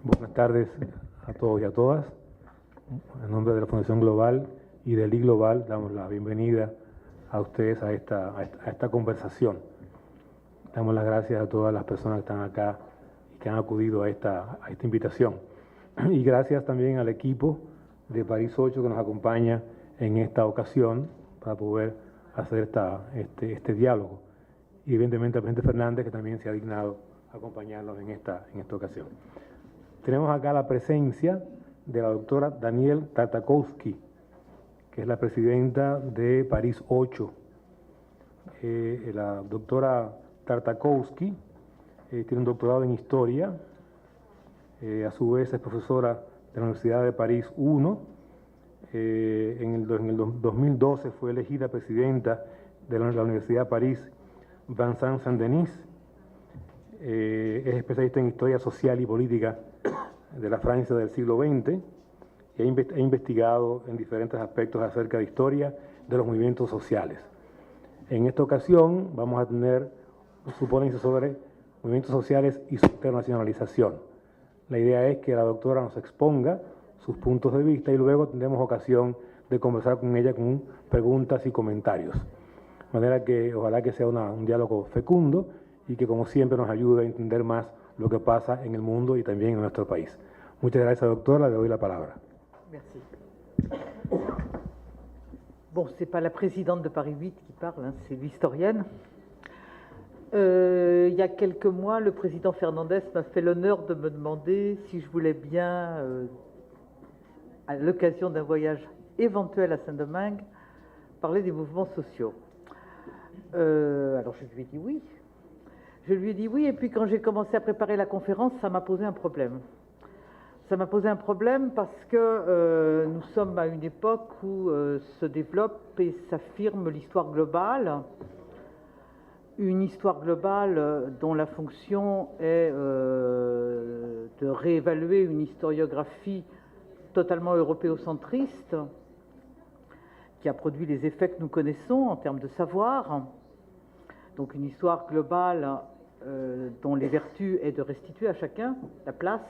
Buenas tardes a todos y a todas. En nombre de la Fundación Global y del I-Global damos la bienvenida a ustedes a esta conversación. Damos las gracias a todas las personas que están acá y que han acudido a esta invitación. Y gracias también al equipo de París 8 que nos acompaña en esta ocasión para poder hacer este diálogo. Y evidentemente al presidente Fernández, que también se ha dignado a acompañarnos en esta ocasión. Tenemos acá la presencia de la doctora Danielle Tartakovsky, que es la presidenta de París 8. La doctora Tartakovsky tiene un doctorado en Historia, a su vez es profesora de la Universidad de París 1. En el 2012 fue elegida presidenta de la Universidad de París Vincent Saint-Denis. Es especialista en Historia Social y Política de la Francia del siglo XX y ha investigado en diferentes aspectos acerca de historia de los movimientos sociales. En esta ocasión vamos a tener su ponencia sobre movimientos sociales y su internacionalización. La idea es que la doctora nos exponga sus puntos de vista y luego tendremos ocasión de conversar con ella con preguntas y comentarios. De manera que ojalá que sea un diálogo fecundo y que como siempre nos ayude a entender más lo que pasa en el mundo y también en nuestro país. Muchas gracias, doctora. Le doy la palabra. Merci. Bon, ce n'est pas la présidente de Paris 8 qui parle, hein, c'est l'historienne. Il y a quelques mois, le président Fernandez m'a fait l'honneur de me demander si je voulais bien, à l'occasion d'un voyage éventuel à Saint-Domingue, parler des mouvements sociaux. Alors je lui ai dit oui. Je lui ai dit oui, et puis quand j'ai commencé à préparer la conférence, ça m'a posé un problème. Ça m'a posé un problème parce que nous sommes à une époque où se développe et s'affirme l'histoire globale. Une histoire globale dont la fonction est de réévaluer une historiographie totalement européocentriste qui a produit les effets que nous connaissons en termes de savoir. Donc une histoire globale dont les vertus est de restituer à chacun la place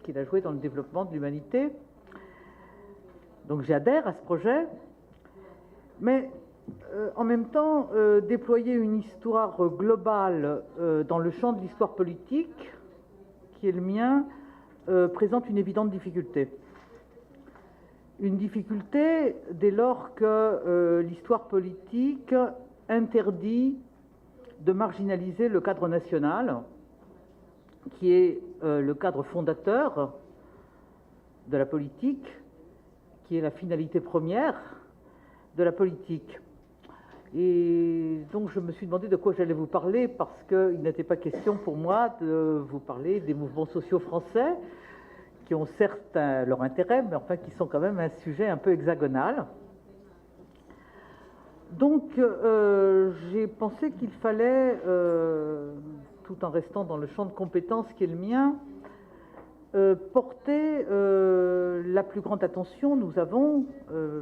qu'il a jouée dans le développement de l'humanité. Donc j'adhère à ce projet, mais en même temps, déployer une histoire globale dans le champ de l'histoire politique, qui est le mien, présente une évidente difficulté. Une difficulté dès lors que l'histoire politique interdit de marginaliser le cadre national, qui est le cadre fondateur de la politique, qui est la finalité première de la politique. Et donc je me suis demandé de quoi j'allais vous parler, parce qu'il n'était pas question pour moi de vous parler des mouvements sociaux français, qui ont certes leur intérêt, mais enfin qui sont quand même un sujet un peu hexagonal. Donc j'ai pensé qu'il fallait, tout en restant dans le champ de compétences qui est le mien, porter la plus grande attention. Nous avons,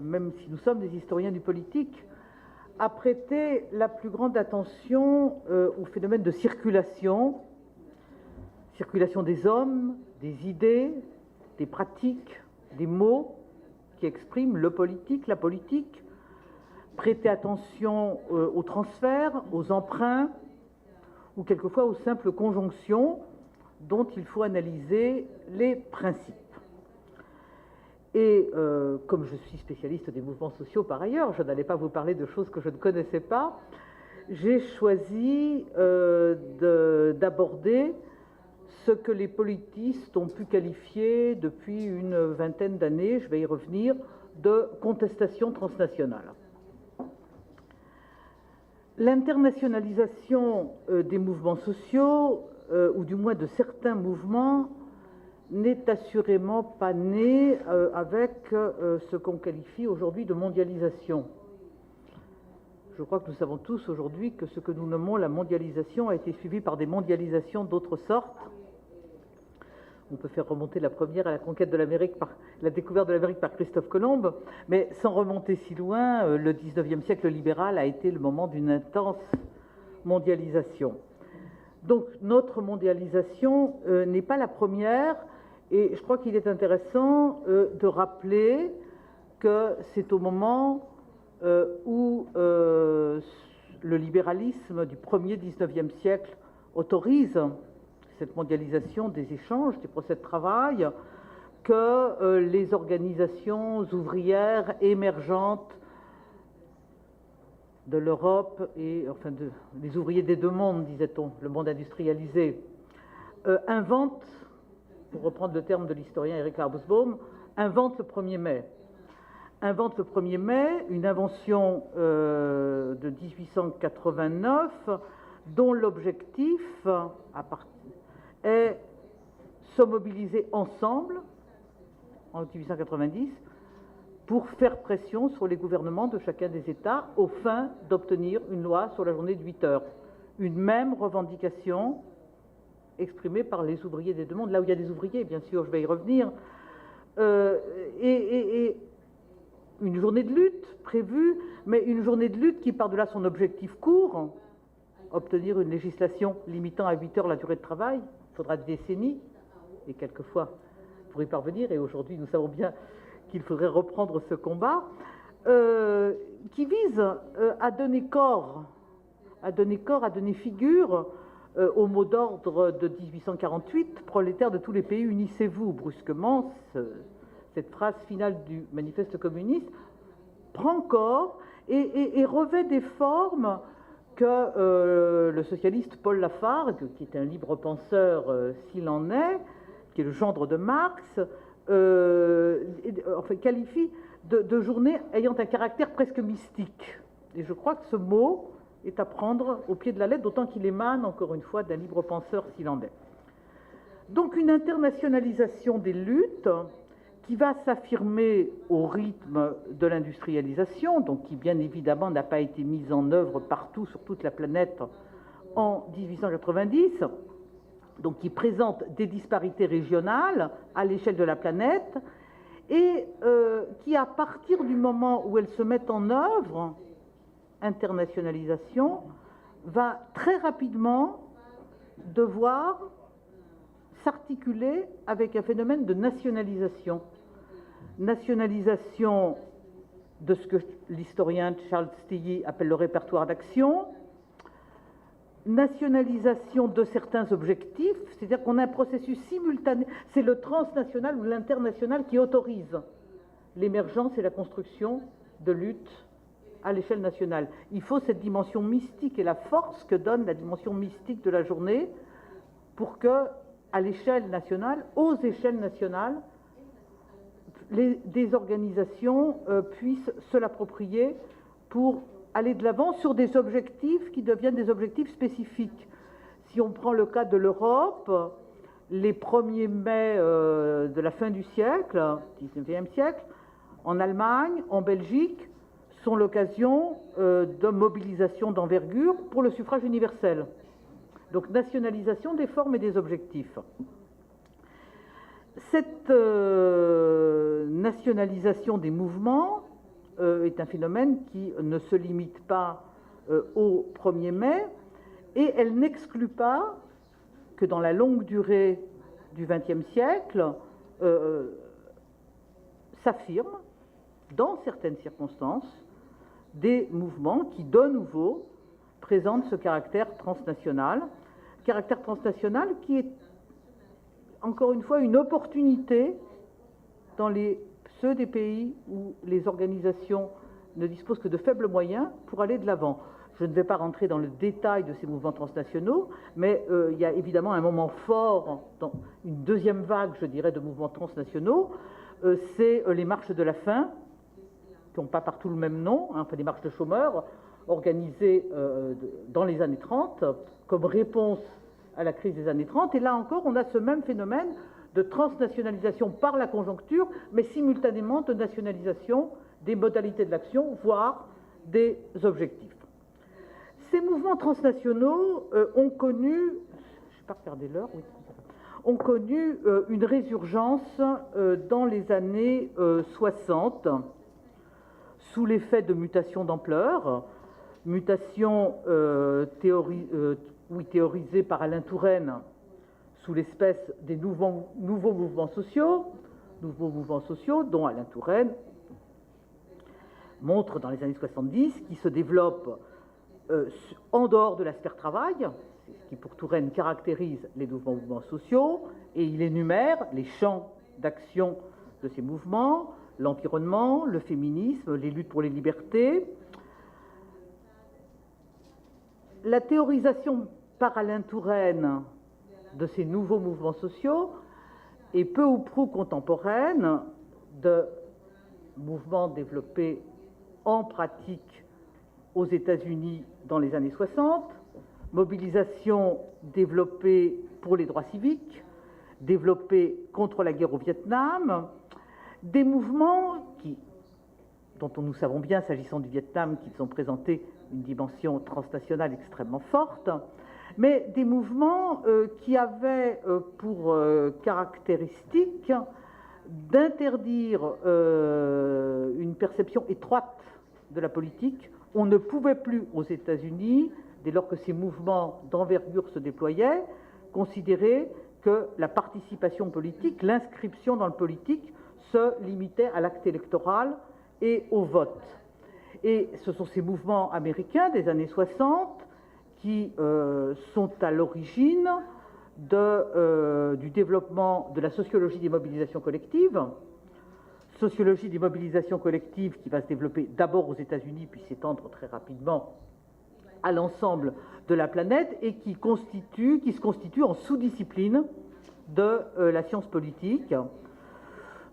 même si nous sommes des historiens du politique, à prêter la plus grande attention au phénomène de circulation des hommes, des idées, des pratiques, des mots qui expriment le politique, la politique. Prêter attention aux transferts, aux emprunts, ou quelquefois aux simples conjonctions dont il faut analyser les principes. Et comme je suis spécialiste des mouvements sociaux par ailleurs, je n'allais pas vous parler de choses que je ne connaissais pas, j'ai choisi d'aborder ce que les politistes ont pu qualifier depuis une vingtaine d'années, je vais y revenir, de contestation transnationale. L'internationalisation des mouvements sociaux, ou du moins de certains mouvements, n'est assurément pas née avec ce qu'on qualifie aujourd'hui de mondialisation. Je crois que nous savons tous aujourd'hui que ce que nous nommons la mondialisation a été suivi par des mondialisations d'autres sortes. On peut faire remonter la première à la conquête de l'Amérique, la découverte de l'Amérique par Christophe Colomb, mais sans remonter si loin, le 19e siècle libéral a été le moment d'une intense mondialisation. Donc notre mondialisation n'est pas la première, et je crois qu'il est intéressant de rappeler que c'est au moment où le libéralisme du 1er 19e siècle autorise cette mondialisation des échanges, des procès de travail, que les organisations ouvrières émergentes de l'Europe et enfin les ouvriers des deux mondes, disait-on, le monde industrialisé, inventent, pour reprendre le terme de l'historien Eric Hobsbawm, inventent le 1er mai. Invente le 1er mai, une invention de 1889 dont l'objectif est se mobiliser ensemble en 1890 pour faire pression sur les gouvernements de chacun des États aux fins d'obtenir une loi sur la journée de 8 heures. Une même revendication exprimée par les ouvriers des deux mondes, là où il y a des ouvriers, bien sûr, je vais y revenir, et une journée de lutte prévue, mais une journée de lutte qui, par-delà son objectif court, obtenir une législation limitant à 8 heures la durée de travail, il faudra des décennies, et quelquefois, pour y parvenir, et aujourd'hui nous savons bien qu'il faudrait reprendre ce combat, qui vise à donner corps, à donner figure au mot d'ordre de 1848, prolétaires de tous les pays, unissez-vous. Brusquement, cette phrase finale du manifeste communiste prend corps et revêt des formes que le socialiste Paul Lafargue, qui est un libre penseur s'il en est, qui est le gendre de Marx, qualifie de journée ayant un caractère presque mystique. Et je crois que ce mot est à prendre au pied de la lettre, d'autant qu'il émane, encore une fois, d'un libre penseur s'il en est. Donc une internationalisation des luttes qui va s'affirmer au rythme de l'industrialisation, donc qui bien évidemment n'a pas été mise en œuvre partout sur toute la planète en 1890, donc qui présente des disparités régionales à l'échelle de la planète, et qui, à partir du moment où elles se mettent en œuvre, internationalisation, va très rapidement devoir s'articuler avec un phénomène de nationalisation. Nationalisation de ce que l'historien Charles Tilly appelle le répertoire d'action, nationalisation de certains objectifs, c'est-à-dire qu'on a un processus simultané, c'est le transnational ou l'international qui autorise l'émergence et la construction de luttes à l'échelle nationale. Il faut cette dimension mystique et la force que donne la dimension mystique de la journée pour que, à l'échelle nationale, aux échelles nationales, des organisations puissent se l'approprier pour aller de l'avant sur des objectifs qui deviennent des objectifs spécifiques. Si on prend le cas de l'Europe, les 1er mai de la fin du siècle, 19e siècle, en Allemagne, en Belgique, sont l'occasion de mobilisation d'envergure pour le suffrage universel. Donc nationalisation des formes et des objectifs. Cette nationalisation des mouvements est un phénomène qui ne se limite pas au 1er mai, et elle n'exclut pas que dans la longue durée du XXe siècle s'affirment, dans certaines circonstances, des mouvements qui, de nouveau, présentent ce caractère transnational qui est, encore une fois, une opportunité dans ceux des pays où les organisations ne disposent que de faibles moyens pour aller de l'avant. Je ne vais pas rentrer dans le détail de ces mouvements transnationaux, mais il y a évidemment un moment fort dans une deuxième vague, je dirais, de mouvements transnationaux, c'est les marches de la faim, qui n'ont pas partout le même nom, enfin des marches de chômeurs, organisées dans les années 30, comme réponse à la crise des années 30. Et là encore, on a ce même phénomène de transnationalisation par la conjoncture, mais simultanément de nationalisation des modalités de l'action, voire des objectifs. Ces mouvements transnationaux ont connu, je ne vais pas regarder l'heure, oui, ont connu une résurgence dans les années 60, sous l'effet de mutations d'ampleur, mutations oui, théorisé par Alain Touraine sous l'espèce des nouveaux mouvements sociaux, dont Alain Touraine montre dans les années 70 qui se développent en dehors de la sphère travail, c'est ce qui pour Touraine caractérise les nouveaux mouvements sociaux, et il énumère les champs d'action de ces mouvements: l'environnement, le féminisme, les luttes pour les libertés. La théorisation par Alain Touraine de ces nouveaux mouvements sociaux est peu ou prou contemporaine de mouvements développés en pratique aux États-Unis dans les années 60, mobilisation développée pour les droits civiques, développée contre la guerre au Vietnam, des mouvements dont nous savons bien, s'agissant du Vietnam, qu'ils ont présenté une dimension transnationale extrêmement forte, mais des mouvements qui avaient pour caractéristique d'interdire une perception étroite de la politique. On ne pouvait plus aux États-Unis, dès lors que ces mouvements d'envergure se déployaient, considérer que la participation politique, l'inscription dans le politique, se limitait à l'acte électoral et au vote. Et ce sont ces mouvements américains des années 60 qui sont à l'origine du développement de la sociologie des mobilisations collectives, sociologie des mobilisations collectives qui va se développer d'abord aux États-Unis puis s'étendre très rapidement à l'ensemble de la planète et qui se constitue en sous-discipline de la science politique.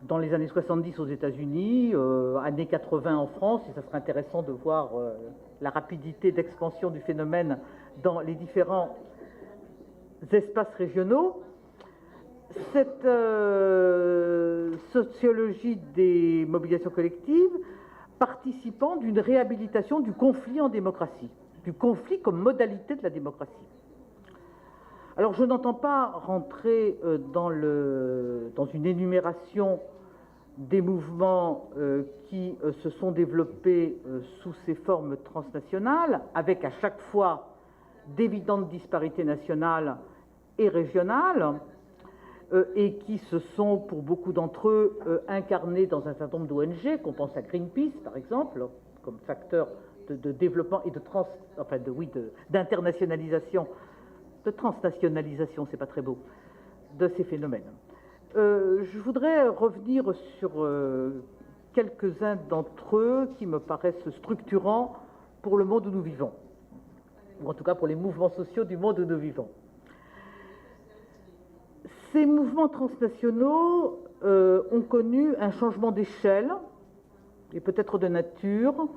Dans les années 70 aux États-Unis, années 80 en France, et ça serait intéressant de voir la rapidité d'expansion du phénomène dans les différents espaces régionaux. Cette sociologie des mobilisations collectives participant d'une réhabilitation du conflit en démocratie, du conflit comme modalité de la démocratie. Alors je n'entends pas rentrer dans une énumération des mouvements qui se sont développés sous ces formes transnationales, avec à chaque fois d'évidentes disparités nationales et régionales, et qui se sont, pour beaucoup d'entre eux, incarnés dans un certain nombre d'ONG, qu'on pense à Greenpeace, par exemple, comme facteur de développement et d'internationalisation, de transnationalisation, c'est pas très beau, de ces phénomènes. Je voudrais revenir sur quelques-uns d'entre eux qui me paraissent structurants pour le monde où nous vivons, ou en tout cas pour les mouvements sociaux du monde où nous vivons. Ces mouvements transnationaux ont connu un changement d'échelle et peut-être de nature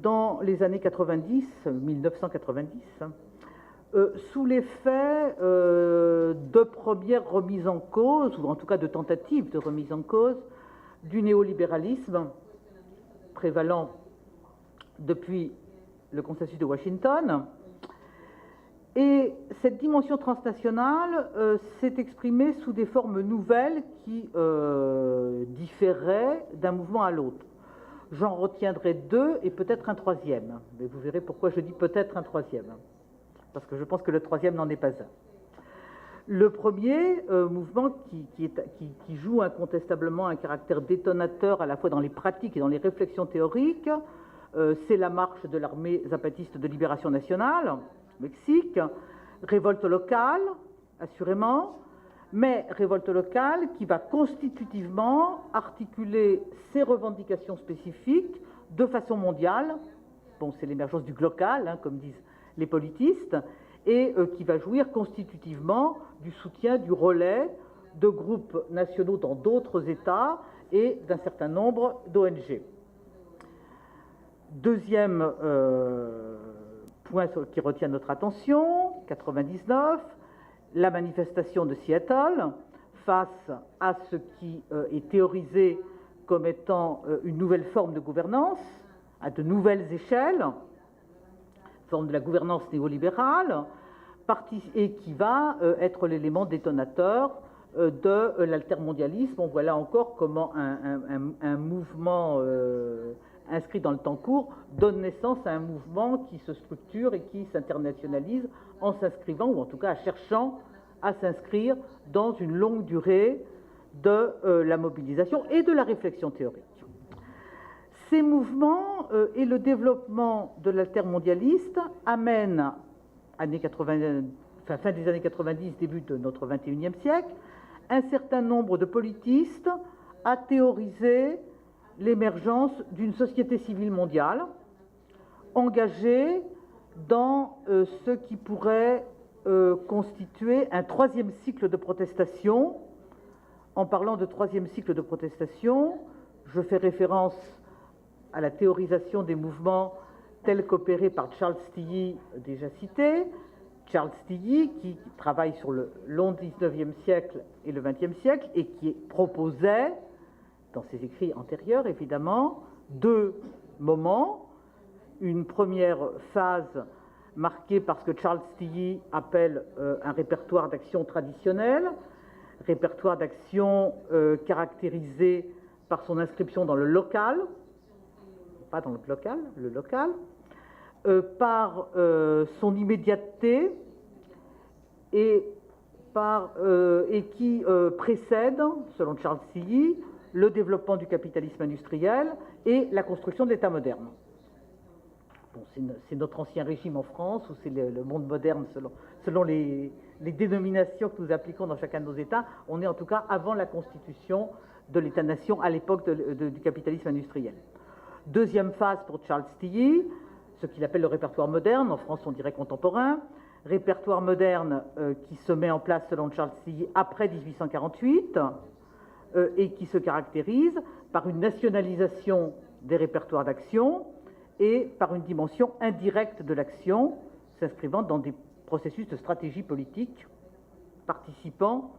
dans les années 1990, sous l'effet de premières remises en cause, ou en tout cas de tentatives de remise en cause, du néolibéralisme prévalant depuis le consensus de Washington. Et cette dimension transnationale s'est exprimée sous des formes nouvelles qui différaient d'un mouvement à l'autre. J'en retiendrai deux et peut-être un troisième. Mais vous verrez pourquoi je dis peut-être un troisième. Parce que je pense que le troisième n'en est pas un. Le premier mouvement qui joue incontestablement un caractère détonateur à la fois dans les pratiques et dans les réflexions théoriques, c'est la marche de l'armée zapatiste de libération nationale, au Mexique, révolte locale, assurément, mais révolte locale qui va constitutivement articuler ses revendications spécifiques de façon mondiale. Bon, c'est l'émergence du glocal, hein, comme disent les politistes, et qui va jouir constitutivement du soutien, du relais de groupes nationaux dans d'autres États et d'un certain nombre d'ONG. Deuxième point qui retient notre attention, 99, la manifestation de Seattle face à ce qui est théorisé comme étant une nouvelle forme de gouvernance, à de nouvelles échelles, forme de la gouvernance néolibérale, et qui va être l'élément détonateur de l'altermondialisme. On voit là encore comment un mouvement inscrit dans le temps court, donne naissance à un mouvement qui se structure et qui s'internationalise en s'inscrivant, ou en tout cas en cherchant à s'inscrire dans une longue durée de la mobilisation et de la réflexion théorique. Ces mouvements et le développement de l'altermondialiste amènent, fin des années 90, début de notre XXIe siècle, un certain nombre de politistes à théoriser l'émergence d'une société civile mondiale engagée dans ce qui pourrait constituer un troisième cycle de protestation. En parlant de troisième cycle de protestation, je fais référence à la théorisation des mouvements tels qu'opérés par Charles Tilly, déjà cité. Charles Tilly, qui travaille sur le long XIXe siècle et le XXe siècle, et qui proposait, dans ses écrits antérieurs évidemment, deux moments. Une première phase marquée par ce que Charles Tilly appelle un répertoire d'action traditionnel, répertoire d'action caractérisé par son inscription dans le local, pas dans le local, le local, par son immédiateté et qui précède, selon Charles Tilly, le développement du capitalisme industriel et la construction de l'État moderne. Bon, c'est notre ancien régime en France, ou c'est le monde moderne selon les dénominations que nous appliquons dans chacun de nos États. On est en tout cas avant la constitution de l'État-nation à l'époque du capitalisme industriel. Deuxième phase pour Charles Tilly, ce qu'il appelle le répertoire moderne, en France on dirait contemporain, répertoire moderne qui se met en place selon Charles Tilly après 1848 et qui se caractérise par une nationalisation des répertoires d'action et par une dimension indirecte de l'action, s'inscrivant dans des processus de stratégie politique participant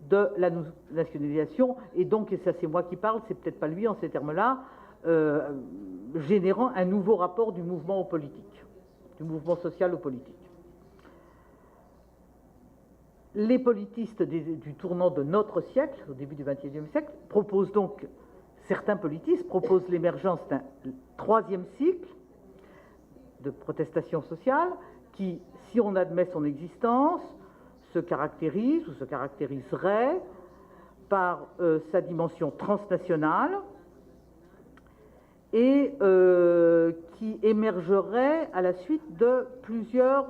de la nationalisation, et donc, et ça c'est moi qui parle, c'est peut-être pas lui en ces termes-là, générant un nouveau rapport du mouvement au politique, du mouvement social au politique. Les politistes du tournant de notre siècle, au début du XXIe siècle, proposent donc, certains politistes proposent l'émergence d'un troisième cycle de protestation sociale qui, si on admet son existence, se caractérise ou se caractériserait par sa dimension transnationale et qui émergerait à la suite de plusieurs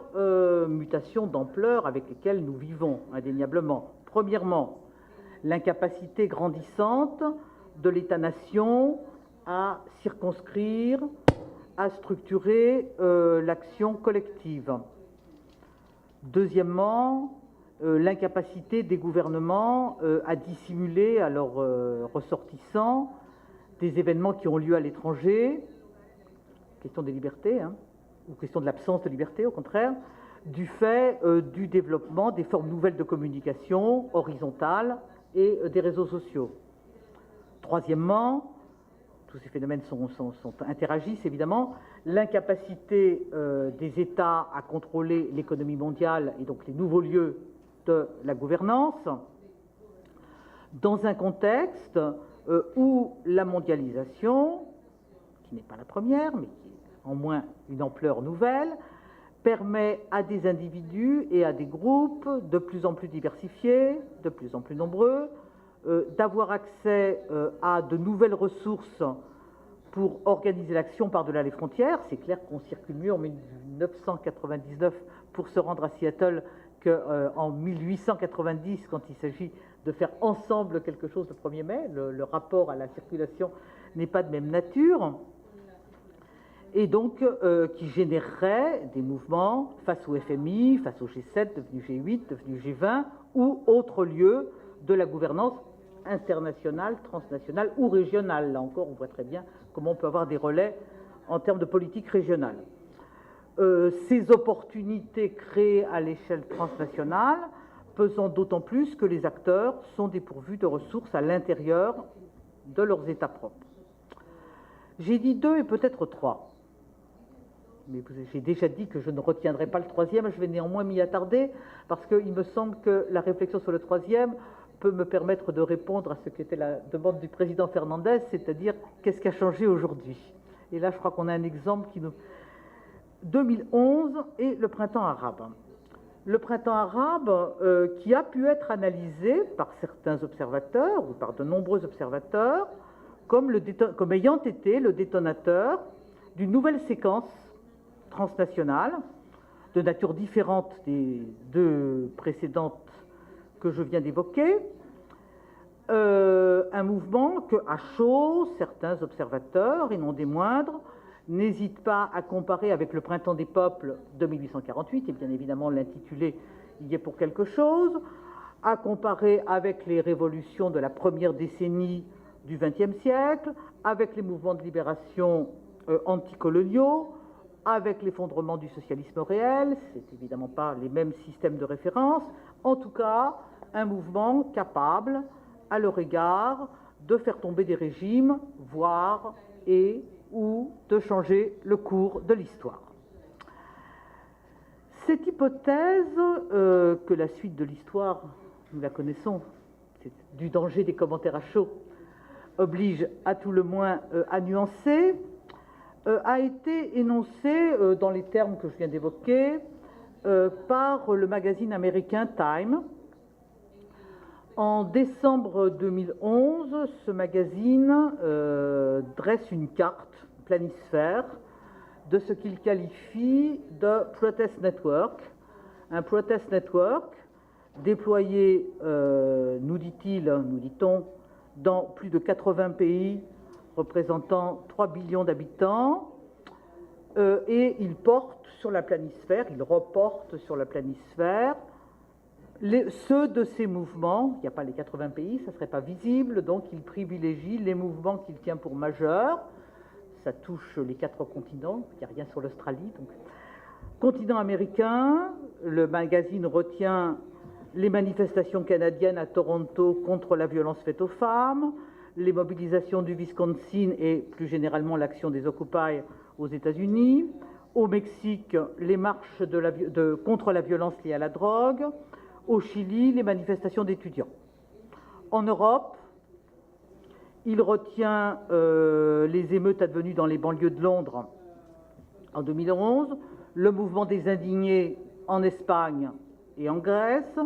mutations d'ampleur avec lesquelles nous vivons indéniablement. Premièrement, l'incapacité grandissante de l'État-nation à circonscrire, à structurer l'action collective. Deuxièmement, l'incapacité des gouvernements à dissimuler à leurs ressortissants des événements qui ont lieu à l'étranger, question des libertés, ou question de l'absence de liberté au contraire, du fait du développement des formes nouvelles de communication horizontales et des réseaux sociaux. Troisièmement, tous ces phénomènes interagissent évidemment, l'incapacité des États à contrôler l'économie mondiale et donc les nouveaux lieux de la gouvernance, dans un contexte où la mondialisation, qui n'est pas la première, mais qui est en moins une ampleur nouvelle, permet à des individus et à des groupes de plus en plus diversifiés, de plus en plus nombreux, d'avoir accès à de nouvelles ressources pour organiser l'action par-delà les frontières. C'est clair qu'on circule mieux en 1999 pour se rendre à Seattle qu'en 1890 quand il s'agit de faire ensemble quelque chose le 1er mai. Le rapport à la circulation n'est pas de même nature. Et donc qui générerait des mouvements face au FMI, face au G7, devenu G8, devenu G20, ou autres lieux de la gouvernance internationale, transnationale ou régionale. Là encore, on voit très bien comment on peut avoir des relais en termes de politique régionale. Ces opportunités créées à l'échelle transnationale pesant d'autant plus que les acteurs sont dépourvus de ressources à l'intérieur de leurs États propres. J'ai dit 2 et peut-être 3. Mais j'ai déjà dit que je ne retiendrai pas le 3e, je vais néanmoins m'y attarder, parce qu'il me semble que la réflexion sur le 3e peut me permettre de répondre à ce qu'était la demande du président Fernandez, c'est-à-dire qu'est-ce qui a changé aujourd'hui. Et là, je crois qu'on a un exemple qui nous... 2011 et le printemps arabe. Le printemps arabe qui a pu être analysé par certains observateurs, ou par de nombreux observateurs, comme ayant été le détonateur d'une nouvelle séquence transnationale, de nature différente des deux précédentes que je viens d'évoquer, un mouvement que, à chaud, certains observateurs, et non des moindres, n'hésitent pas à comparer avec le Printemps des peuples de 1848, et bien évidemment l'intitulé y est pour quelque chose, à comparer avec les révolutions de la première décennie du XXe siècle, avec les mouvements de libération anticoloniaux, avec l'effondrement du socialisme réel, c'est évidemment pas les mêmes systèmes de référence, en tout cas un mouvement capable, à leur égard, de faire tomber des régimes, voire ou de changer le cours de l'histoire. Cette hypothèse, que la suite de l'histoire, nous la connaissons, c'est du danger des commentaires à chaud, oblige à tout le moins à nuancer, a été énoncée dans les termes que je viens d'évoquer par le magazine américain Time. En décembre 2011, ce magazine dresse une carte planisphère de ce qu'il qualifie de Protest Network. Un Protest Network déployé, nous dit-on, dans plus de 80 pays représentant 3 billions d'habitants, et il reporte sur la planisphère ceux de ces mouvements, il n'y a pas les 80 pays, ça ne serait pas visible, donc il privilégie les mouvements qu'il tient pour majeurs. Ça touche les 4 continents, il n'y a rien sur l'Australie. Donc. Continent américain, le magazine retient les manifestations canadiennes à Toronto contre la violence faite aux femmes, les mobilisations du Wisconsin et plus généralement l'action des Occupy aux États-Unis, au Mexique, les marches contre la violence liée à la drogue, au Chili, les manifestations d'étudiants. En Europe, il retient les émeutes advenues dans les banlieues de Londres en 2011, le mouvement des indignés en Espagne et en Grèce,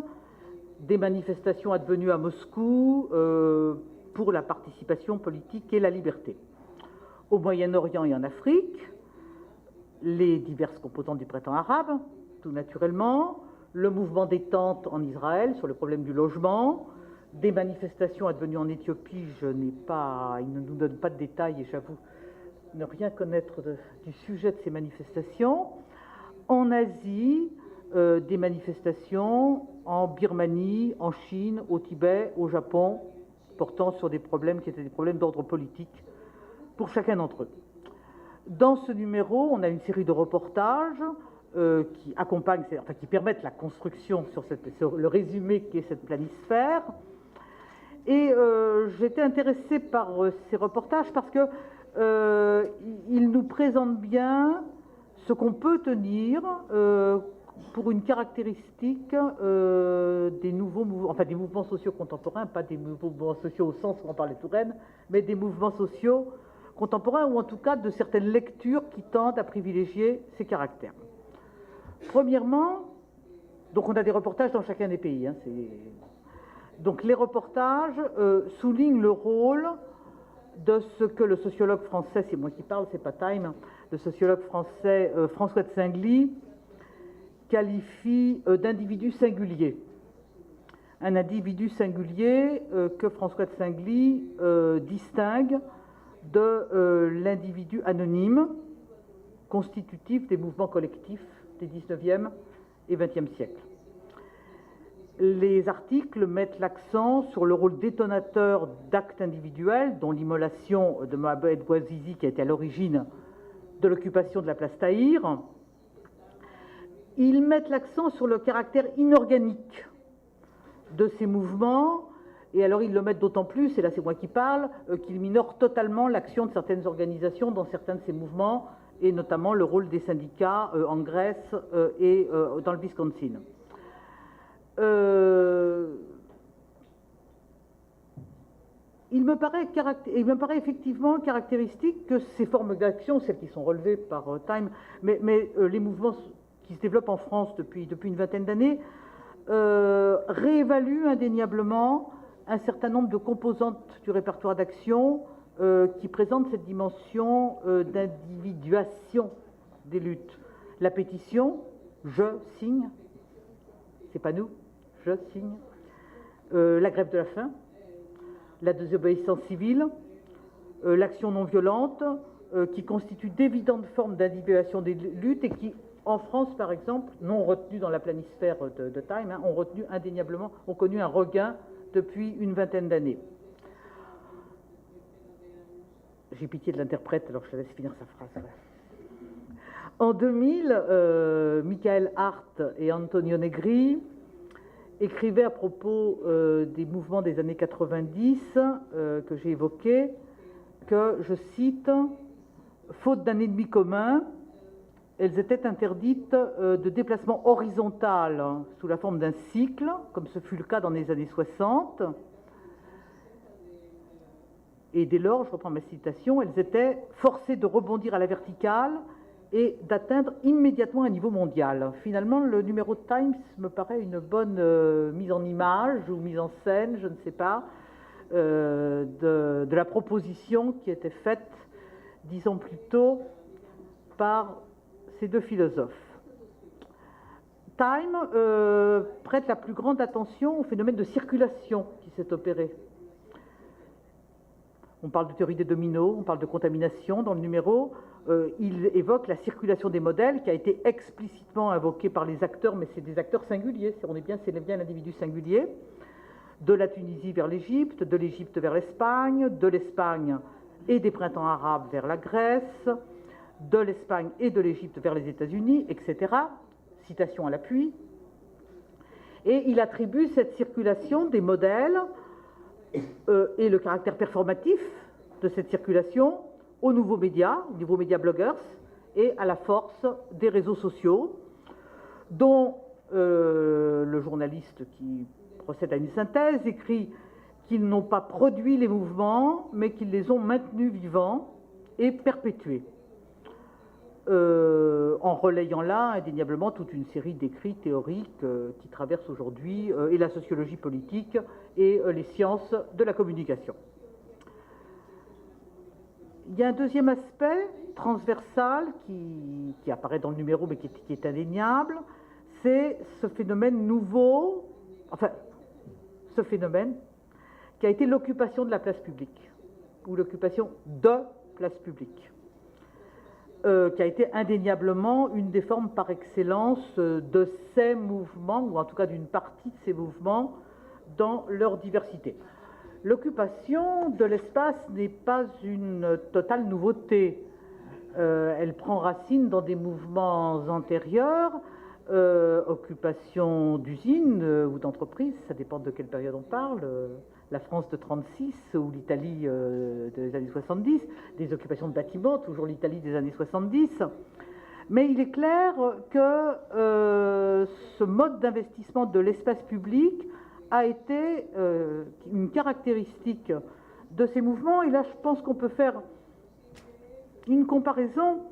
des manifestations advenues à Moscou pour la participation politique et la liberté. Au Moyen-Orient et en Afrique, les diverses composantes du printemps arabe, tout naturellement, le mouvement des tentes en Israël sur le problème du logement, des manifestations advenues en Éthiopie, il ne nous donne pas de détails et j'avoue ne rien connaître du sujet de ces manifestations. En Asie, des manifestations en Birmanie, en Chine, au Tibet, au Japon, portant sur des problèmes qui étaient des problèmes d'ordre politique pour chacun d'entre eux. Dans ce numéro, on a une série de reportages qui permettent la construction sur le résumé qu'est cette planisphère. Et j'étais intéressée par ces reportages parce qu'ils nous présentent bien ce qu'on peut tenir pour une caractéristique des mouvements sociaux contemporains, pas des mouvements sociaux au sens où on parlait de Touraine, mais des mouvements sociaux contemporains, ou en tout cas de certaines lectures qui tendent à privilégier ces caractères. Premièrement, donc on a des reportages dans chacun des pays. Donc les reportages soulignent le rôle de ce que le sociologue français, c'est moi qui parle, c'est pas Time, le sociologue français François de Singly qualifie d'individu singulier. Un individu singulier que François de Singly distingue de l'individu anonyme constitutif des mouvements collectifs des 19e et 20e siècles. Les articles mettent l'accent sur le rôle détonateur d'actes individuels, dont l'immolation de Mohamed Bouazizi, qui a été à l'origine de l'occupation de la place Tahrir. Ils mettent l'accent sur le caractère inorganique de ces mouvements, et alors ils le mettent d'autant plus, et là c'est moi qui parle, qu'ils minorent totalement l'action de certaines organisations dans certains de ces mouvements, et notamment le rôle des syndicats en Grèce et dans le Wisconsin. il me paraît effectivement caractéristique que ces formes d'action, celles qui sont relevées par Time, mais les mouvements qui se développent en France depuis une vingtaine d'années, réévaluent indéniablement un certain nombre de composantes du répertoire d'action qui présentent cette dimension d'individuation des luttes. La pétition, je signe, c'est pas nous, je signe. La grève de la faim, la désobéissance civile, l'action non violente, qui constituent d'évidentes formes d'individuation des luttes et qui, en France par exemple, non retenues dans la planisphère de Time, ont retenu indéniablement, ont connu un regain depuis une vingtaine d'années. J'ai pitié de l'interprète, alors je te laisse finir sa phrase. Ouais. En 2000, Michael Hart et Antonio Negri écrivaient à propos des mouvements des années 90 que j'ai évoqués, que, je cite, « Faute d'un ennemi commun, elles étaient interdites de déplacement horizontal sous la forme d'un cycle, comme ce fut le cas dans les années 60. Et dès lors, je reprends ma citation, elles étaient forcées de rebondir à la verticale et d'atteindre immédiatement un niveau mondial. » Finalement, le numéro de Times me paraît une bonne mise en image ou mise en scène, je ne sais pas, de la proposition qui était faite 10 ans plus tôt par ces deux philosophes. Time prête la plus grande attention au phénomène de circulation qui s'est opéré. On parle de théorie des dominos, on parle de contamination dans le numéro. Il évoque la circulation des modèles qui a été explicitement invoquée par les acteurs, mais c'est des acteurs singuliers, c'est bien l'individu singulier, de la Tunisie vers l'Égypte, de l'Égypte vers l'Espagne, de l'Espagne et des printemps arabes vers la Grèce, de l'Espagne et de l'Égypte vers les États-Unis, etc. Citation à l'appui. Et il attribue cette circulation des modèles et le caractère performatif de cette circulation aux nouveaux médias bloggers, et à la force des réseaux sociaux, dont le journaliste qui procède à une synthèse écrit qu'ils n'ont pas produit les mouvements, mais qu'ils les ont maintenus vivants et perpétués, en relayant là indéniablement toute une série d'écrits théoriques qui traversent aujourd'hui et la sociologie politique et les sciences de la communication. Il y a un deuxième aspect transversal qui apparaît dans le numéro mais qui est indéniable, c'est ce phénomène nouveau, enfin ce phénomène qui a été l'occupation de la place publique, ou l'occupation de place publique, qui a été indéniablement une des formes par excellence de ces mouvements, ou en tout cas d'une partie de ces mouvements, dans leur diversité. L'occupation de l'espace n'est pas une totale nouveauté. Elle prend racine dans des mouvements antérieurs, occupation d'usines ou d'entreprises, ça dépend de quelle période on parle, la France de 1936 ou l'Italie des années 70, des occupations de bâtiments, toujours l'Italie des années 70. Mais il est clair que ce mode d'investissement de l'espace public a été une caractéristique de ces mouvements. Et là, je pense qu'on peut faire une comparaison.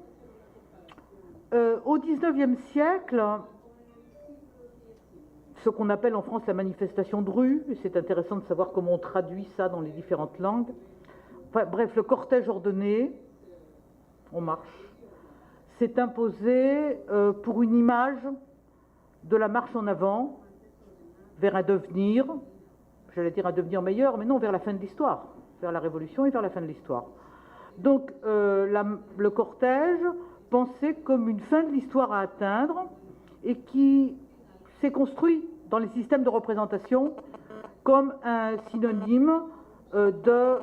Au XIXe siècle, ce qu'on appelle en France la manifestation de rue, et c'est intéressant de savoir comment on traduit ça dans les différentes langues. Enfin, bref, le cortège ordonné, on marche, s'est imposé pour une image de la marche en avant vers un devenir, j'allais dire un devenir meilleur, mais non, vers la fin de l'histoire, vers la Révolution et vers la fin de l'histoire. Donc le cortège pensé comme une fin de l'histoire à atteindre et qui s'est construit dans les systèmes de représentation comme un synonyme de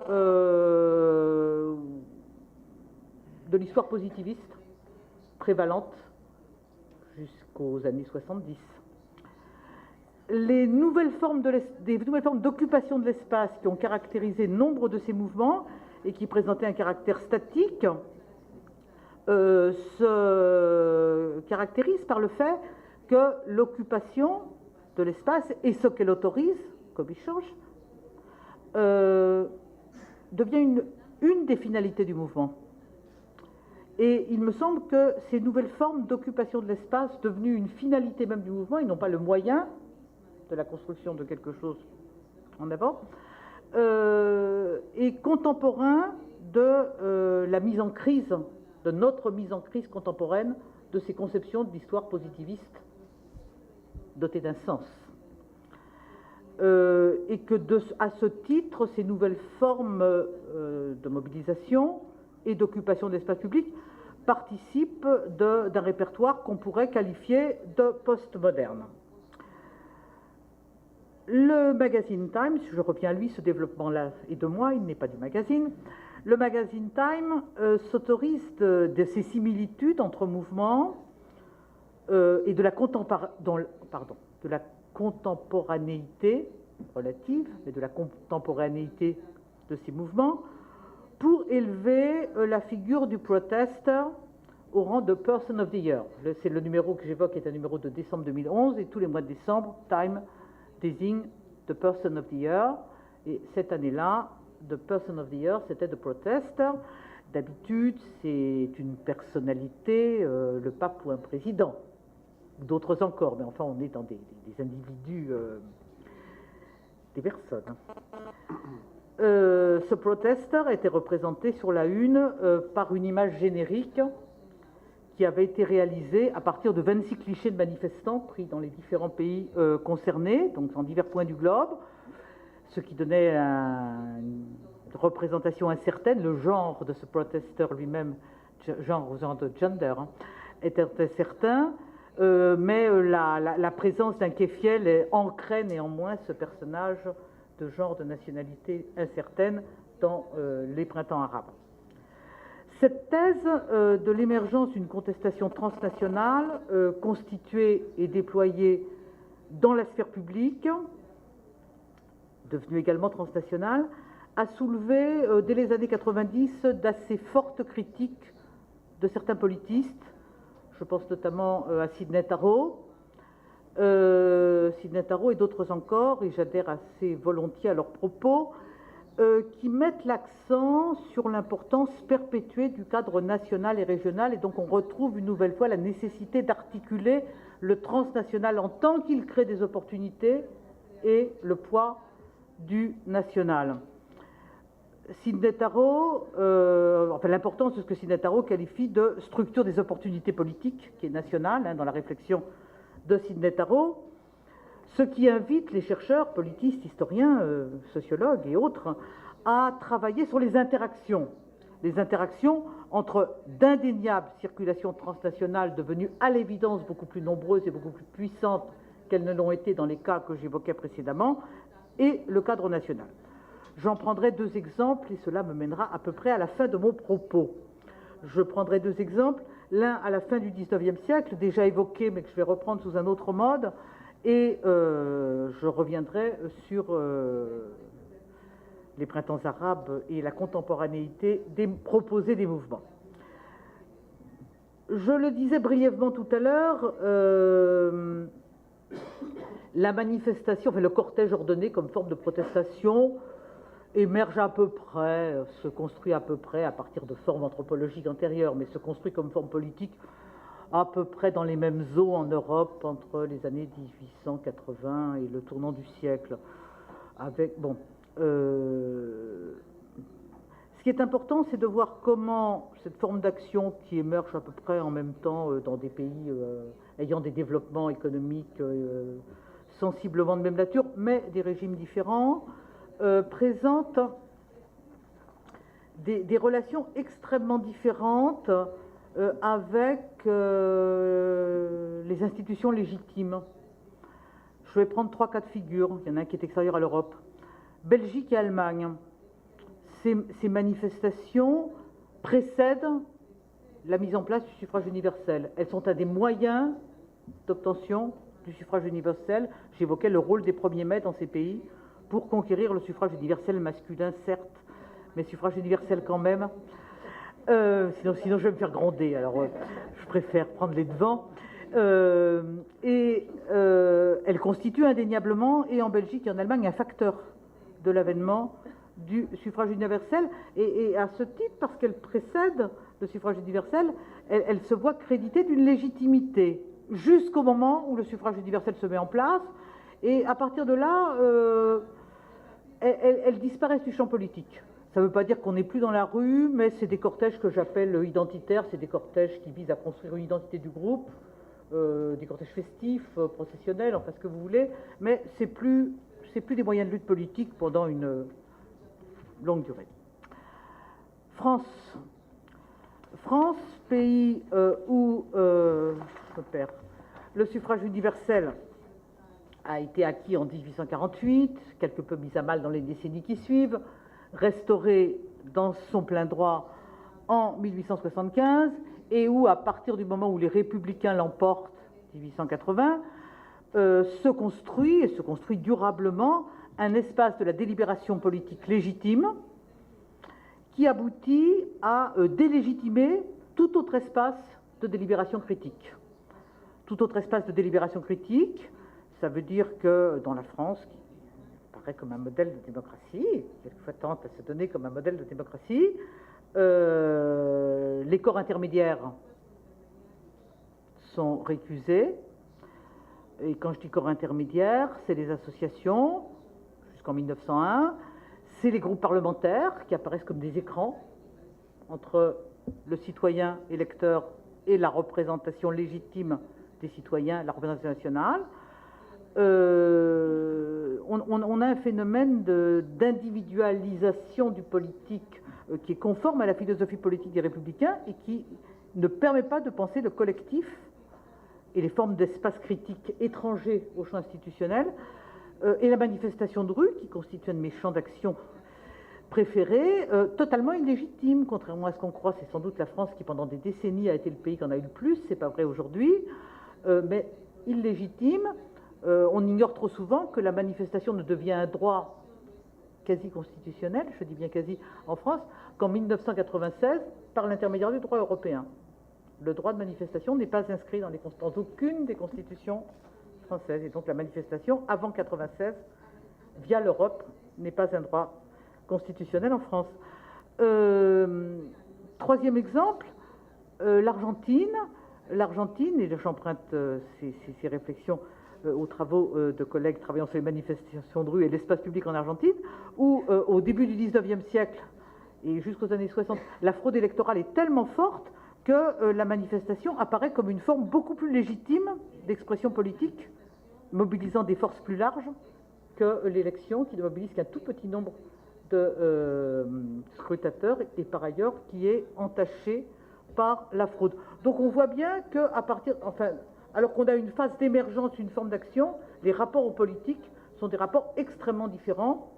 l'histoire positiviste prévalente jusqu'aux années 70. Les nouvelles formes d'occupation de l'espace qui ont caractérisé nombre de ces mouvements et qui présentaient un caractère statique se caractérisent par le fait que l'occupation de l'espace et ce qu'elle autorise, comme il change, devient une des finalités du mouvement. Et il me semble que ces nouvelles formes d'occupation de l'espace, devenues une finalité même du mouvement, et non pas le moyen de la construction de quelque chose en avant, est contemporain de la mise en crise, de notre mise en crise contemporaine de ces conceptions de l'histoire positiviste dotées d'un sens. Et que à ce titre, ces nouvelles formes de mobilisation et d'occupation de l'espace public participent d'un répertoire qu'on pourrait qualifier de postmoderne. Le magazine Time, je reviens à lui, ce développement-là est de moi, il n'est pas du magazine. Le magazine Time s'autorise de ces similitudes entre mouvements et de la contemporanéité relative, mais de la contemporanéité de ces mouvements, pour élever la figure du protester au rang de Person of the Year. C'est le numéro que j'évoque, est un numéro de décembre 2011, et tous les mois de décembre, Time désigne The Person of the Year, et cette année-là, The Person of the Year, c'était The Protester. D'habitude, c'est une personnalité, le pape ou un président, d'autres encore, mais enfin, on est dans des individus, des personnes. Ce protester était représenté sur la une par une image générique qui avait été réalisée à partir de 26 clichés de manifestants pris dans les différents pays concernés, donc en divers points du globe, ce qui donnait une représentation incertaine. Le genre de ce protester lui-même, genre de gender, était incertain, mais la présence d'un kéfiel ancrait néanmoins ce personnage de genre de nationalité incertaine dans les printemps arabes. Cette thèse de l'émergence d'une contestation transnationale constituée et déployée dans la sphère publique, devenue également transnationale, a soulevé dès les années 90 d'assez fortes critiques de certains politistes. Je pense notamment à Sidney Tarot, et d'autres encore, et j'adhère assez volontiers à leurs propos, qui mettent l'accent sur l'importance perpétuée du cadre national et régional, et donc on retrouve une nouvelle fois la nécessité d'articuler le transnational en tant qu'il crée des opportunités et le poids du national. Sidney Tarot, l'importance de ce que Sidney Tarot qualifie de structure des opportunités politiques, qui est nationale, dans la réflexion de Sidney Tarot, ce qui invite les chercheurs, politistes, historiens, sociologues et autres, à travailler sur les interactions entre d'indéniables circulations transnationales devenues à l'évidence beaucoup plus nombreuses et beaucoup plus puissantes qu'elles ne l'ont été dans les cas que j'évoquais précédemment, et le cadre national. J'en prendrai deux exemples, et cela me mènera à peu près à la fin de mon propos. Je prendrai deux exemples, l'un à la fin du XIXe siècle, déjà évoqué, mais que je vais reprendre sous un autre mode, et je reviendrai sur les printemps arabes et la contemporanéité proposée des mouvements. Je le disais brièvement tout à l'heure, la manifestation, le cortège ordonné comme forme de protestation émerge à peu près, se construit à peu près à partir de formes anthropologiques antérieures, mais se construit comme forme politique à peu près dans les mêmes eaux en Europe entre les années 1880 et le tournant du siècle. Ce qui est important, c'est de voir comment cette forme d'action qui émerge à peu près en même temps dans des pays ayant des développements économiques sensiblement de même nature, mais des régimes différents, présente des relations extrêmement différentes avec les institutions légitimes. Je vais prendre 3 cas de figure. Il y en a un qui est extérieur à l'Europe. Belgique et Allemagne. Ces manifestations précèdent la mise en place du suffrage universel. Elles sont un des moyens d'obtention du suffrage universel. J'évoquais le rôle des 1er mai dans ces pays pour conquérir le suffrage universel masculin, certes, mais suffrage universel quand même. Sinon je vais me faire gronder, alors je préfère prendre les devants. Elle constitue indéniablement, et en Belgique et en Allemagne, un facteur de l'avènement du suffrage universel, et à ce titre, parce qu'elle précède le suffrage universel, elle se voit créditée d'une légitimité jusqu'au moment où le suffrage universel se met en place, et à partir de là, elle disparaît du champ politique. Ça ne veut pas dire qu'on n'est plus dans la rue, mais c'est des cortèges que j'appelle identitaires, c'est des cortèges qui visent à construire une identité du groupe, des cortèges festifs, processionnels, enfin ce que vous voulez, mais c'est plus des moyens de lutte politique pendant une longue durée. France, pays où je me perds, le suffrage universel a été acquis en 1848, quelque peu mis à mal dans les décennies qui suivent, restauré dans son plein droit en 1875, et où, à partir du moment où les Républicains l'emportent, 1880, se construit durablement un espace de la délibération politique légitime qui aboutit à délégitimer tout autre espace de délibération critique. Tout autre espace de délibération critique, ça veut dire que dans la France, qui paraît comme un modèle de démocratie, quelquefois tente à se donner comme un modèle de démocratie, les corps intermédiaires sont récusés. Et quand je dis corps intermédiaires, c'est les associations, jusqu'en 1901, c'est les groupes parlementaires qui apparaissent comme des écrans entre le citoyen électeur et la représentation légitime des citoyens, la représentation nationale. On a un phénomène d'individualisation du politique qui est conforme à la philosophie politique des Républicains et qui ne permet pas de penser le collectif et les formes d'espace critique étrangers au champ institutionnel, et la manifestation de rue, qui constitue un de mes champs d'action préférés, totalement illégitime, contrairement à ce qu'on croit. C'est sans doute la France qui, pendant des décennies, a été le pays qui en a eu le plus, c'est pas vrai aujourd'hui, mais illégitime. On ignore trop souvent que la manifestation ne devient un droit quasi constitutionnel, je dis bien quasi en France, qu'en 1996, par l'intermédiaire du droit européen. Le droit de manifestation n'est pas inscrit dans aucune des constitutions françaises. Et donc la manifestation, avant 1996, via l'Europe, n'est pas un droit constitutionnel en France. Troisième exemple, l'Argentine. L'Argentine, et j'emprunte ces réflexions aux travaux de collègues travaillant sur les manifestations de rue et l'espace public en Argentine, où au début du 19e siècle et jusqu'aux années 60, la fraude électorale est tellement forte que la manifestation apparaît comme une forme beaucoup plus légitime d'expression politique, mobilisant des forces plus larges que l'élection, qui ne mobilise qu'un tout petit nombre de scrutateurs, et par ailleurs qui est entachée par la fraude. Donc on voit bien qu'à partir, alors qu'on a une phase d'émergence, une forme d'action, les rapports aux politiques sont des rapports extrêmement différents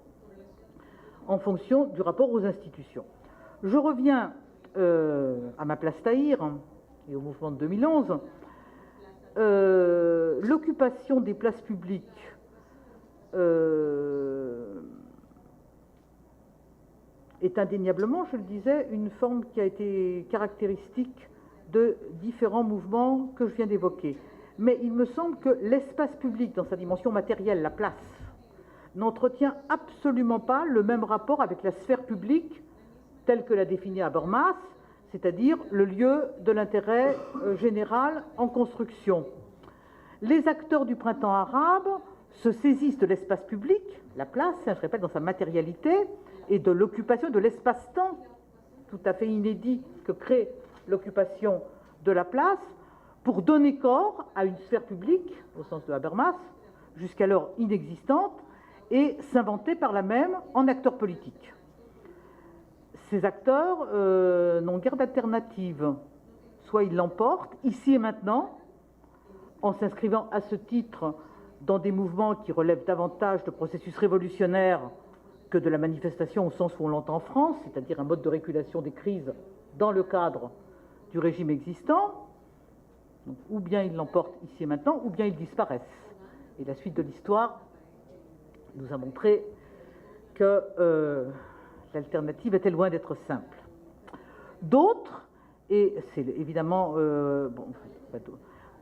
en fonction du rapport aux institutions. Je reviens à ma place Tahir et au mouvement de 2011. L'occupation des places publiques est indéniablement, je le disais, une forme qui a été caractéristique de différents mouvements que je viens d'évoquer. Mais il me semble que l'espace public, dans sa dimension matérielle, la place, n'entretient absolument pas le même rapport avec la sphère publique telle que l'a définie Habermas, c'est-à-dire le lieu de l'intérêt général en construction. Les acteurs du printemps arabe se saisissent de l'espace public, la place, je répète, dans sa matérialité, et de l'occupation de l'espace-temps, tout à fait inédit que crée l'occupation de la place, pour donner corps à une sphère publique, au sens de Habermas, jusqu'alors inexistante, et s'inventer par là même en acteurs politiques. Ces acteurs n'ont guère d'alternative. Soit ils l'emportent, ici et maintenant, en s'inscrivant à ce titre dans des mouvements qui relèvent davantage de processus révolutionnaires que de la manifestation au sens où on l'entend en France, c'est-à-dire un mode de régulation des crises dans le cadre du régime existant. Donc, ou bien ils l'emportent ici et maintenant, ou bien ils disparaissent. Et la suite de l'histoire nous a montré que l'alternative était loin d'être simple. D'autres, et c'est évidemment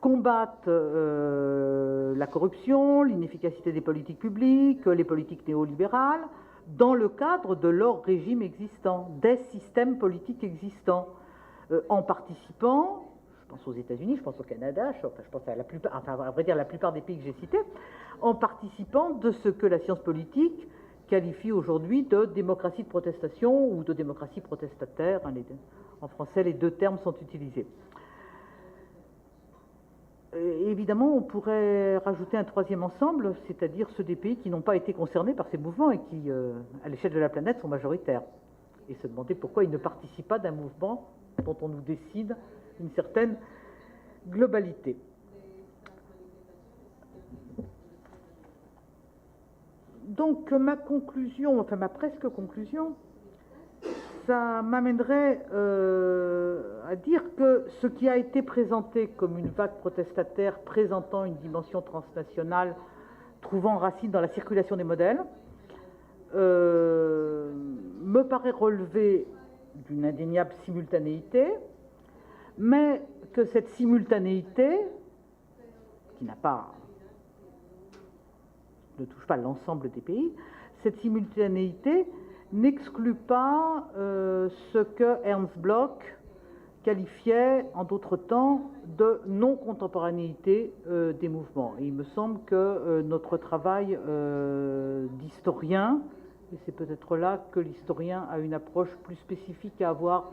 combattent la corruption, l'inefficacité des politiques publiques, les politiques néolibérales, dans le cadre de leur régime existant, des systèmes politiques existants, en participant, je pense aux États-Unis, je pense au Canada, je pense à la plupart, enfin à vrai dire la plupart des pays que j'ai cités, en participant de ce que la science politique qualifie aujourd'hui de démocratie de protestation ou de démocratie protestataire. En français, les deux termes sont utilisés. Évidemment, on pourrait rajouter un troisième ensemble, c'est-à-dire ceux des pays qui n'ont pas été concernés par ces mouvements et qui, à l'échelle de la planète, sont majoritaires. Et se demander pourquoi ils ne participent pas d'un mouvement dont on nous décide une certaine globalité. Donc ma conclusion, enfin ma presque conclusion, ça m'amènerait à dire que ce qui a été présenté comme une vague protestataire présentant une dimension transnationale, trouvant racine dans la circulation des modèles, me paraît relever d'une indéniable simultanéité, mais que cette simultanéité, qui ne touche pas l'ensemble des pays, cette simultanéité n'exclut pas ce que Ernst Bloch qualifiait en d'autres temps de non-contemporanéité des mouvements. Et il me semble que notre travail d'historien, et c'est peut-être là que l'historien a une approche plus spécifique à avoir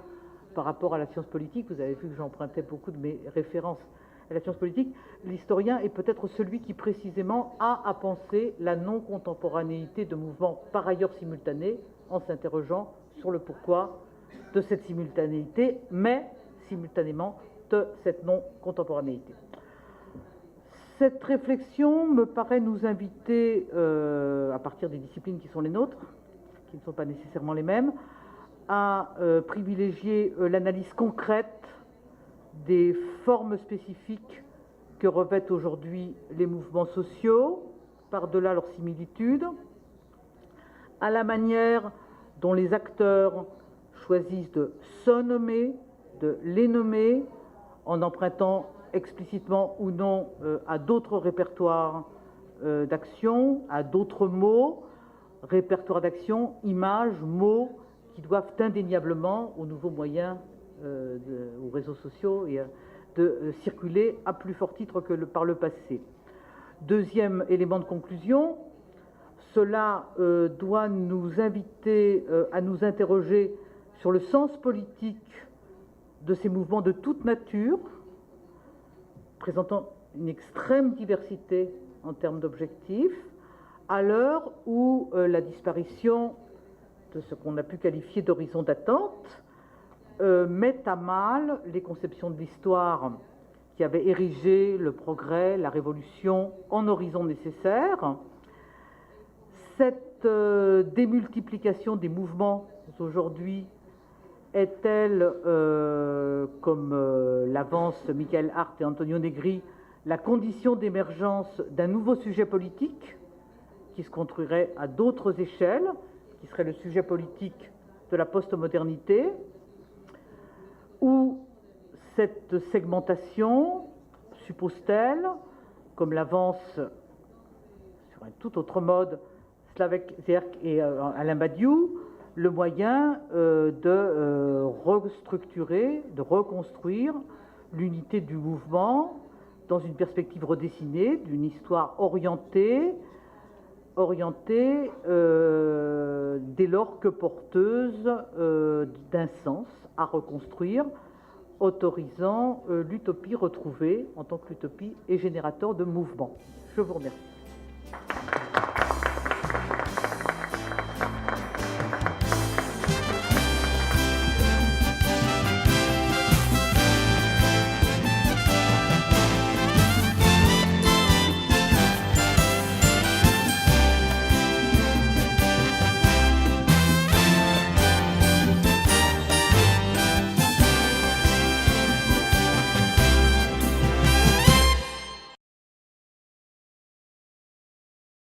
par rapport à la science politique, vous avez vu que j'empruntais beaucoup de mes références à la science politique, l'historien est peut-être celui qui précisément a à penser la non-contemporanéité de mouvements par ailleurs simultanés, en s'interrogeant sur le pourquoi de cette simultanéité, mais simultanément de cette non-contemporanéité. Cette réflexion me paraît nous inviter, à partir des disciplines qui sont les nôtres, qui ne sont pas nécessairement les mêmes, à privilégier l'analyse concrète des formes spécifiques que revêtent aujourd'hui les mouvements sociaux, par-delà leurs similitudes, à la manière dont les acteurs choisissent de se nommer, de les nommer, en empruntant explicitement ou non à d'autres répertoires d'action, à d'autres mots, répertoires d'action, images, mots, qui doivent indéniablement, aux nouveaux moyens, aux réseaux sociaux, et de circuler à plus fort titre que par le passé. Deuxième élément de conclusion, cela doit nous inviter à nous interroger sur le sens politique de ces mouvements de toute nature, présentant une extrême diversité en termes d'objectifs, à l'heure où la disparition de ce qu'on a pu qualifier d'horizon d'attente met à mal les conceptions de l'histoire qui avaient érigé le progrès, la révolution en horizon nécessaire. Cette démultiplication des mouvements aujourd'hui est-elle, comme l'avancent Michael Hart et Antonio Negri, la condition d'émergence d'un nouveau sujet politique qui se construirait à d'autres échelles, qui serait le sujet politique de la postmodernité, ou cette segmentation suppose-t-elle, comme l'avance sur un tout autre mode Slavek Zerk et Alain Badiou, le moyen de restructurer, de reconstruire l'unité du mouvement dans une perspective redessinée, d'une histoire orientée dès lors que porteuse d'un sens à reconstruire, autorisant l'utopie retrouvée en tant qu'utopie et générateur de mouvement. Je vous remercie.